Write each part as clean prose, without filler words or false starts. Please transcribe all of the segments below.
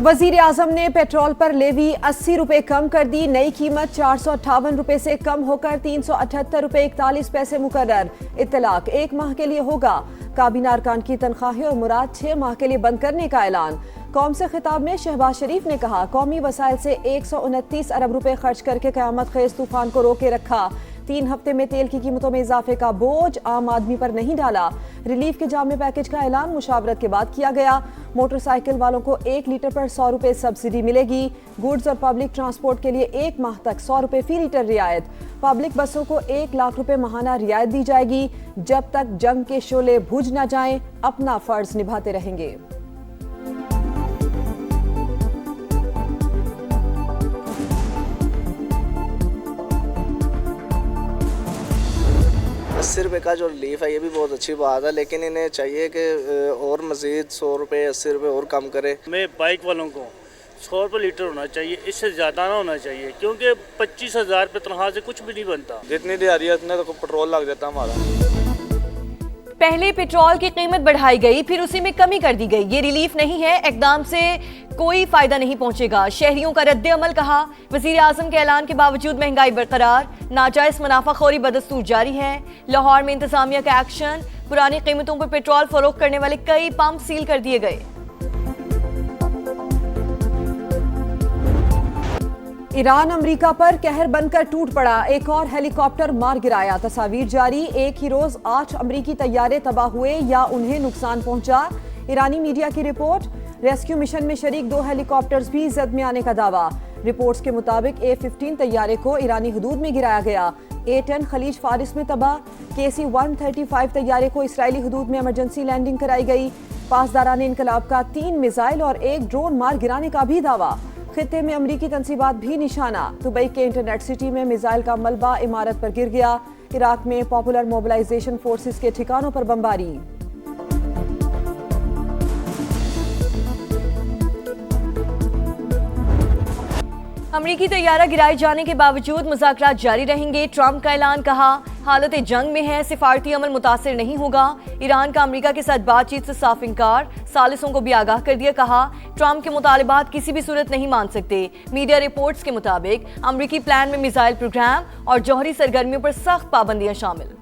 वजीर आजम ने पेट्रोल पर लेवी 80 रुपए कम कर दी। नई कीमत 458 रुपए से कम होकर 378 रुपए 41 पैसे मुकर्रर। इत्तलाक 1 माह के लिए होगा। काबीना अरकान की तनख्वाहें और मुराद 6 माह के लिए बंद करने का ऐलान। कौम से खिताब में शहबाज शरीफ ने कहा, कौमी वसाइल से 129 अरब रुपए खर्च करके कयामत खेज तूफान को रोके रखा। 3 हफ्ते में तेल की कीमतों में इजाफे का बोझ आम आदमी पर नहीं डाला। रिलीफ के जामे पैकेज का ऐलान मुशावरत के बाद किया गया। मोटरसाइकिल वालों को 1 लीटर पर 100 रुपए सब्सिडी मिलेगी। गुड्स और पब्लिक ट्रांसपोर्ट के लिए 1 माह तक 100 रुपए फी लीटर रियायत। पब्लिक बसों को 1 लाख रुपए माहाना रियायत दी जाएगी। जब तक जंग के शोले बुझ न जाएं, अपना फर्ज निभाते रहेंगे। ₹80 का जो रिलीफ है ये भी बहुत अच्छी बात है, लेकिन इन्हें चाहिए कि और मज़ीद 100 रुपये 80 रुपये और कम करे। मैं बाइक वालों को 100 रुपये लीटर होना चाहिए, इससे ज़्यादा ना होना चाहिए, क्योंकि 25,000 रुपये तनख्वाह से कुछ भी नहीं बनता। जितनी दिहाड़ी है उतने तो पेट्रोल लग जाता हमारा। पहले पेट्रोल की कीमत बढ़ाई गई, फिर उसी में कमी कर दी गई। ये रिलीफ नहीं है, इकदाम से कोई फायदा नहीं पहुंचेगा। शहरियों का रद्द अमल कहा। वजीर आजम के ऐलान के बावजूद महंगाई बरकरार, नाजायज मुनाफाखोरी बदस्तूर जारी है। लाहौर में इंतजामिया का एक्शन, पुरानी कीमतों पर पेट्रोल फरोख्त करने वाले कई पंप सील कर दिए गए। ईरान अमेरिका पर कहर बनकर टूट पड़ा। एक और हेलीकॉप्टर मार गिराया। तस्वीर जारी। एक ही रोज 8 अमेरिकी तैयारे तबाह हुए या उन्हें नुकसान पहुंचा। ईरानी मीडिया की रिपोर्ट। रेस्क्यू मिशन में शरीक 2 हेलीकॉप्टर्स भी जद में आने का दावा। रिपोर्ट्स के मुताबिक A-15 तैयारे को ईरानी हदूद में गिराया गया। A-10 खलीज फारिस में तबाह। KC-135 तैयारे को इसराइली हदूद में इमरजेंसी लैंडिंग कराई गई। पासदारान इनकलाब का 3 मिसाइल और 1 ड्रोन मार गिराने का भी दावा। खित्ते में अमरीकी तंसीबात भी निशाना। दुबई के इंटरनेट सिटी में मिसाइल का मलबा इमारत पर गिर गया। इराक में पॉपुलर मोबिलाइजेशन फोर्सेस के ठिकानों पर बमबारी। अमरीकी तैयारा गिराए जाने के बावजूद मुज़ाकरात जारी रहेंगे। ट्रंप का ऐलान, कहा हालत जंग में है, सिफारती अमल मुतासिर नहीं होगा। ईरान का अमरीका के साथ बातचीत से साफ इनकार। सालिसों को भी आगाह कर दिया। कहा ट्रंप के मुतालिबात किसी भी सूरत नहीं मान सकते। मीडिया रिपोर्ट्स के मुताबिक अमरीकी प्लान में मिसाइल प्रोग्राम और जौहरी सरगर्मियों पर सख्त पाबंदियां शामिल।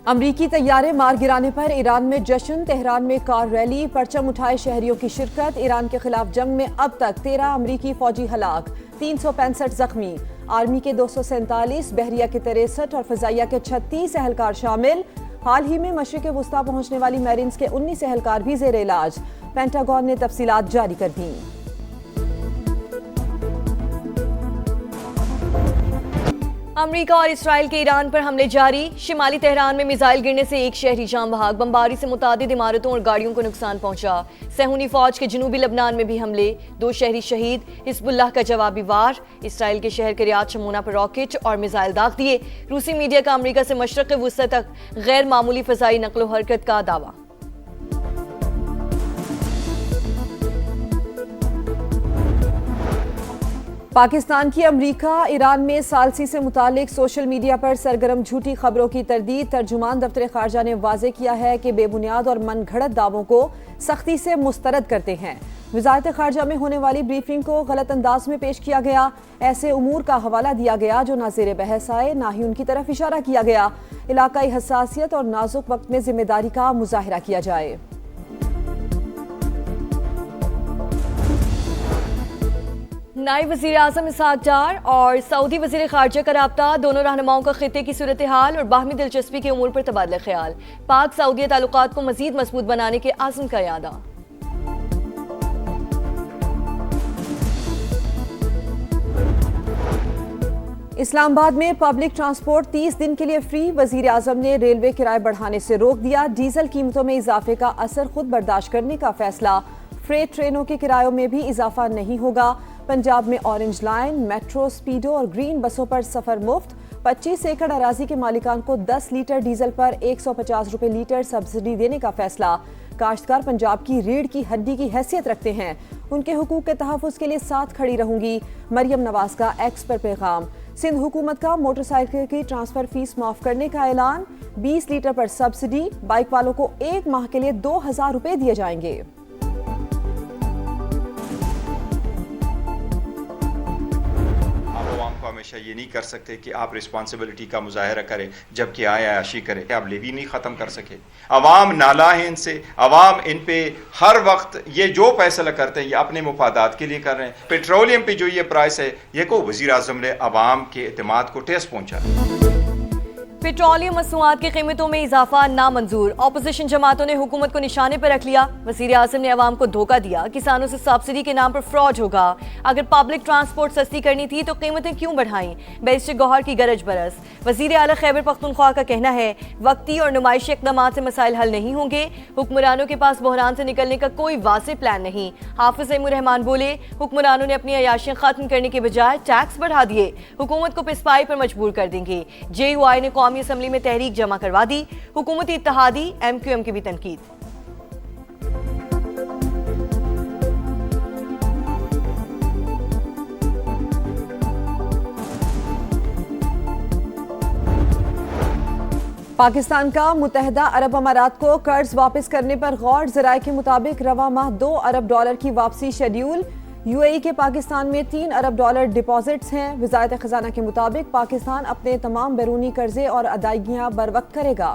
अमरीकी तैयारे मार गिराने पर ईरान में जश्न। तेहरान में कार रैली, परचम उठाए शहरियों की शिरकत। ईरान के खिलाफ जंग में अब तक 13 अमरीकी फौजी हलाक, 365 जख्मी। आर्मी के 247, बहरिया के 63 और फजाइया के 36 एहलकार शामिल। हाल ही में मशरिक वुस्ता पहुंचने वाली मैरिन्स के 19 एहलकार भी जेर इलाज। पेंटागन ने तफसीलात जारी कर दी। अमेरिका और इसराइल के ईरान पर हमले जारी। शिमाली तेहरान में मिसाइल गिरने से 1 शहरी जाम बहाक। बमबारी से मुतादिद इमारतों और गाड़ियों को नुकसान पहुंचा। सहूनी फौज के जनूबी लबनान में भी हमले, 2 शहरी शहीद। हिजबुल्लाह का जवाबी वार। इसराइल के शहर के रियाद शमूना पर रॉकेट और मिसाइल दाग दिए। रूसी मीडिया का अमेरिका से मशरक़ वुस्ता तक गैर मामूली फ़ज़ाई नक़्लो हरकत का दावा। पाकिस्तान की अमरीका ईरान में सालसी से मुतालिक सोशल मीडिया पर सरगर्म झूठी खबरों की तरदीद। तर्जुमान दफ्तर खारजा ने वाज़े किया है कि बेबुनियाद और मनगढ़ंत दावों को सख्ती से मुस्तरद करते हैं। वज़ारत खारजा में होने वाली ब्रीफिंग को गलत अंदाज में पेश किया गया। ऐसे उमूर का हवाला दिया गया जो ना ज़ेर बहस आए, ना ही उनकी तरफ इशारा किया गया। इलाकाई हसासियत और नाजुक वक्त में जिम्मेदारी का मुजाहिरा किया जाए। नायब वज़ीर आज़म इसहाक डार और सऊदी वज़ीर ख़ारजा का राब्ता। दोनों रहनुमाओं का खित्ते की सूरत हाल और बाहमी दिलचस्पी के उमूर पर तबादला ख्याल। पाक सऊदी ताल्लुकात को मज़ीद मजबूत बनाने के आज़म का इरादा। इस्लामाबाद में पब्लिक ट्रांसपोर्ट 30 दिन के लिए फ्री। वज़ीर आज़म ने रेलवे किराए बढ़ाने से रोक दिया। डीजल कीमतों में इजाफे का असर खुद बर्दाश्त करने का फैसला। फ्रेट ट्रेनों के किरायों में भी इजाफा नहीं होगा। पंजाब में ऑरेंज लाइन, मेट्रो, स्पीडो और ग्रीन बसों पर सफर मुफ्त। 25 एकड़ अराजी के मालिकान को 10 लीटर डीजल पर 150 रुपए लीटर सब्सिडी देने का फैसला। काश्तकार पंजाब की रीढ़ की हड्डी की हैसियत रखते हैं। उनके हुकूक के तहफ़्फ़ुज़ के लिए साथ खड़ी रहूंगी। मरियम नवाज का एक्स पर पैगाम। सिंध हुकूमत का मोटरसाइकिल की ट्रांसफर फीस माफ करने का ऐलान। 20 लीटर पर सब्सिडी, बाइक वालों को 1 माह के लिए 2000 रुपए दिए जाएंगे। हमेशा ये नहीं कर सकते कि आप रिस्पॉन्सिबिलिटी का मुजाहरा करें जबकि आयाशी करें, आप लेवी नहीं ख़त्म कर सके। अवाम नाला है इनसे, अवाम इन पे हर वक्त ये जो फैसला करते हैं ये अपने मुफादात के लिए कर रहे हैं। पेट्रोलियम पे जो ये प्राइस है ये को वज़ीर आज़म ने अवाम के एतमाद को ठेस पहुँचा। पेट्रोलियम मसनूआत की कीमतों में इजाफा नामंजूर, ऑपोजिशन जमातों ने हुकूमत को निशाने पर रख लिया। वज़ीर आज़म ने अवाम को धोखा दिया, किसानों से सब्सिडी के नाम पर फ्रॉड होगा। अगर पब्लिक ट्रांसपोर्ट सस्ती करनी थी तो कीमतें क्यों बढ़ाई? बैरिस्टर गौहर की गरज बरस। वज़ीर आला खैबर पख्तूनख्वा का कहना है वक्ती और नुमाइशी इक़दाम से मसाइल हल नहीं होंगे। हुक्मरानों के पास बहरान से निकलने का कोई वाज़ेह प्लान नहीं। हाफिज़ एमुर रहमान बोले हुक्मरानों ने अपनी अयाशियाँ खत्म करने के बजाय टैक्स बढ़ा दिए, हुकूमत को पिसपाई पर मजबूर कर देंगे। JUI ने कौमी असम्बली में तहरीक जमा करवा दी। हुकूमती इत्तेहादी MQM की भी तनकीद। पाकिस्तान का मुत्तहिदा अरब अमारात को कर्ज वापस करने पर गौर। ज़राए के मुताबिक रवा माह $2 अरब की वापसी शेड्यूल। UAE के पाकिस्तान में $3 अरब डिपॉजिट्स हैं। वज़ारत ख़ज़ाना के मुताबिक पाकिस्तान अपने तमाम बैरूनी कर्जे और अदायगियाँ बरवक्त करेगा।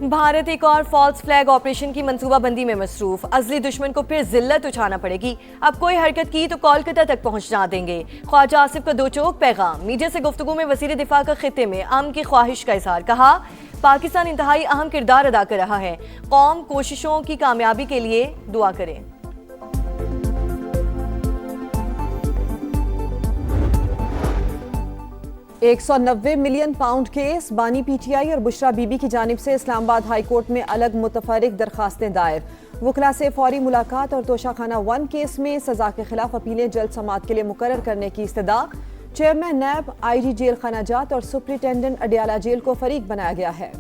भारत एक और फॉल्स फ्लैग ऑपरेशन की मंसूबाबंदी में मसरूफ। अज़ली दुश्मन को फिर जिल्लत उठाना पड़ेगी। अब कोई हरकत की तो कोलकाता तक पहुंचना देंगे। ख्वाजा आसिफ का दो चौक पैगाम। मीडिया से गुफ्तगू में वज़ीर दिफा का खित्ते में अमन की ख्वाहिश का इज़हार। कहा पाकिस्तान इंतहाई अहम किरदार अदा कर रहा है, कौम कोशिशों की कामयाबी के लिए दुआ करें। £190 मिलियन केस। बानी PTI और बुशरा बीबी की जानिब से इस्लामाबाद हाई कोर्ट में अलग मुतफरिक दरखास्तें दायर। वकला से फौरी मुलाकात और तोशाखाना 1 केस में सजा के खिलाफ अपीलें जल्द समाअत के लिए मुकर्रर करने की इस्तदा। चेयरमैन नैब, IG जेल खानाजात और सुप्रिंटेंडेंट अडियाला जेल को फरीक बनाया गया है।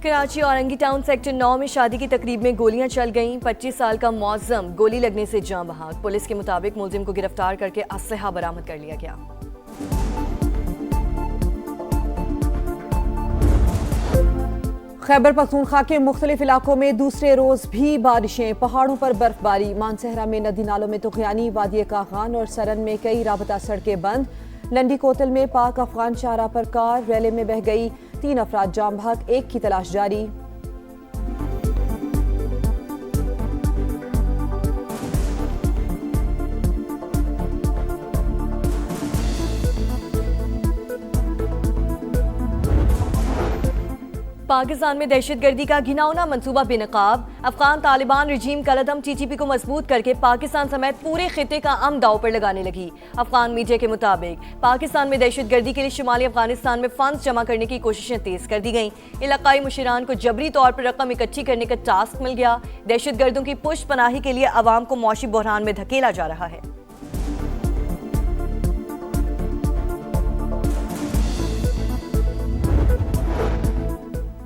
कराची औरंगी टाउन सेक्टर 9 में शादी की तकरीब में गोलियां चल गईं। 25 साल का मौज़म गोली लगने से जाँ बहक। पुलिस के मुताबिक मुलजिम को गिरफ्तार करके असलहा बरामद कर लिया गया। खैबर पख्तूनख्वा के मुख्तलिफ इलाकों में दूसरे रोज भी बारिशें। पहाड़ों पर बर्फबारी। मानसहरा में नदी नालों में तुग़यानी। वादी कागान और सरन में कई राबता सड़कें बंद। लंडी कोतल में पाक अफगान शाहराह पर कार रैले में बह गई। 3 अफराद जाम बहक, 1 की तलाश जारी। पाकिस्तान में दहशतगर्दी का घिनौना मंसूबा बेनकाब। अफगान तालिबान रजीम कलदम TTP को मजबूत करके पाकिस्तान समेत पूरे खिते का अमन दाव पर लगाने लगी। अफगान मीडिया के मुताबिक पाकिस्तान में दहशतगर्दी के लिए शुमाली अफगानिस्तान में फंड्स जमा करने की कोशिशें तेज कर दी गईं। इलाकाई मुशीरान को जबरी तौर पर रकम इकट्ठी करने का टास्क मिल गया। दहशतगर्दों की पुष्ट पनाही के लिए अवाम को मौशी बहरान में धकेला जा रहा है।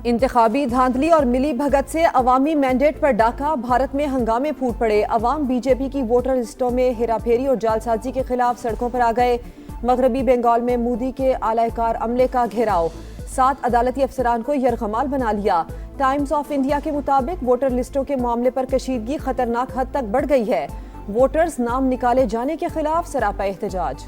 इंतखाबी धांधली और मिली भगत से अवामी मैंडेट पर डाका। भारत में हंगामे फूट पड़े। अवाम BJP की वोटर लिस्टों में हेराफेरी और जालसाजी के खिलाफ सड़कों पर आ गए। मगरबी बंगाल में मोदी के आलाकार अमले का घेराव। 7 अदालती अफसरान को यरगमाल बना लिया। टाइम्स ऑफ इंडिया के मुताबिक वोटर लिस्टों के मामले पर कशीदगी खतरनाक हद तक बढ़ गई है। वोटर्स नाम निकाले जाने के खिलाफ सरापा एहतजाज।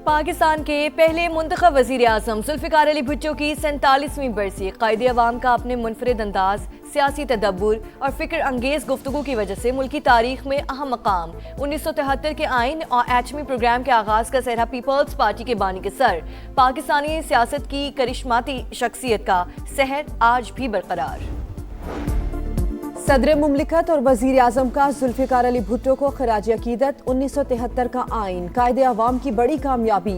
पाकिस्तान के पहले मुंतखब वज़ीर आज़म ज़ुल्फ़िकार अली भुट्टो की 47वीं बरसी। क़ायदे अवाम का अपने मुनफरिद अंदाज, सियासी तदब्बुर और फ़िक्र अंगेज़ गुफ्तगू की वजह से मुल्की तारीख में अहम मकाम। 1973 के आइन और एटमी प्रोग्राम के आगाज़ का सेहरा पीपल्स पार्टी के बानी के सर पाकिस्तानी सियासत की करिश्माती शख्सियत का सहर आज भी बरकरार। सदर मुमलिकत और वजीर आजम का जुल्फ़िकार अली भुट्टो को खराज अकीदत। 1973 का आइन कायदे अवाम की बड़ी कामयाबी।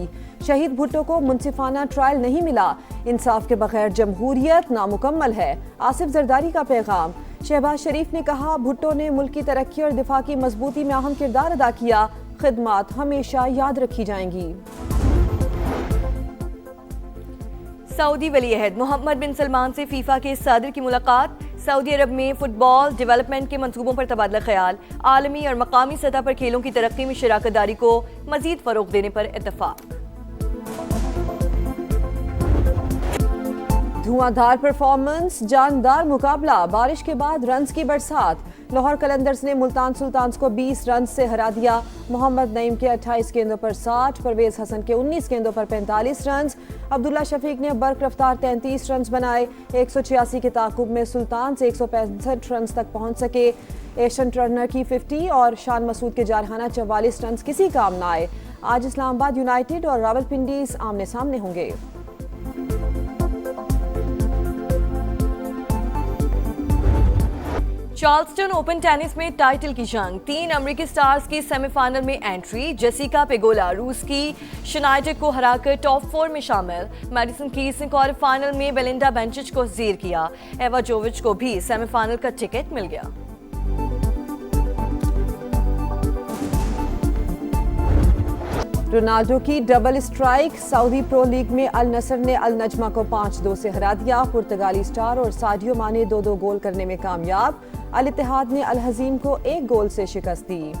शहीद भुट्टो को मुनसिफाना ट्रायल नहीं मिला। इंसाफ के बगैर जमहूरियत नामुकम्मल है। आसिफ जरदारी का पैगाम। शहबाज शरीफ ने कहा भुट्टो ने मुल्क की तरक्की और दिफा की मजबूती में अहम किरदार अदा किया। खिदमात हमेशा याद रखी जाएंगी। सऊदी वलीअहद मोहम्मद बिन सलमान से फीफा के सदर की मुलाकात। सऊदी अरब में फुटबॉल डेवलपमेंट के मंसूबों पर तबादला ख्याल। आलमी और मकामी सतह पर खेलों की तरक्की में शराकत दारी को मजीद फरोग देने पर इत्तफाक। धुआंधार परफॉर्मेंस, जानदार मुकाबला, बारिश के बाद रन्स की बरसात। लाहौर कलंदर्स ने मुल्तान सुल्तान्स को 20 रन से हरा दिया। मोहम्मद नईम के 28 गेंदों पर 60, परवेज हसन के 19 गेंदों पर 45 रन। अब्दुल्ला शफीक ने बर्क रफ्तार 33 रन बनाए। 186 के ताकुब में सुल्तान्स 165 रन तक पहुंच सके। एशन टर्नर की 50 और शान मसूद के जारहाना 44 रन किसी काम न आए। आज इस्लामाबाद यूनाइटेड और रावलपिंडी आमने सामने होंगे। चार्ल्सटन ओपन टेनिस में टाइटल की जंग। 3 अमेरिकी स्टार्स की सेमीफाइनल में एंट्री। जेसिका पेगोला रूस की शनाइडर को हराकर टॉप 4 में शामिल। मैडिसन कीज ने क्वार्टर फाइनल में बेलिंडा बेंचिच को जीर किया। एवा जोविच को भी सेमीफाइनल का टिकट मिल गया। रोनाल्डो की double strike. Saudi pro league में अल नसर ने अल नजमा को 5-2 से हरा दिया। पुर्तगाली स्टार और साडियो माने 2-2 गोल करने में कामयाब। अल इत्तेहाद ने अल हजीम को 1 गोल से शिकस्त दी।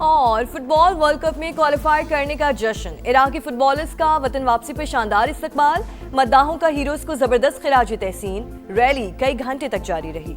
और फुटबॉल वर्ल्ड कप में क्वालिफाई करने का जश्न। इराकी फुटबॉलर्स का वतन वापसी पर शानदार इस्तकबाल। मद्दाहों का हीरोज को जबरदस्त खिराज तहसीन। रैली कई घंटे तक जारी रही।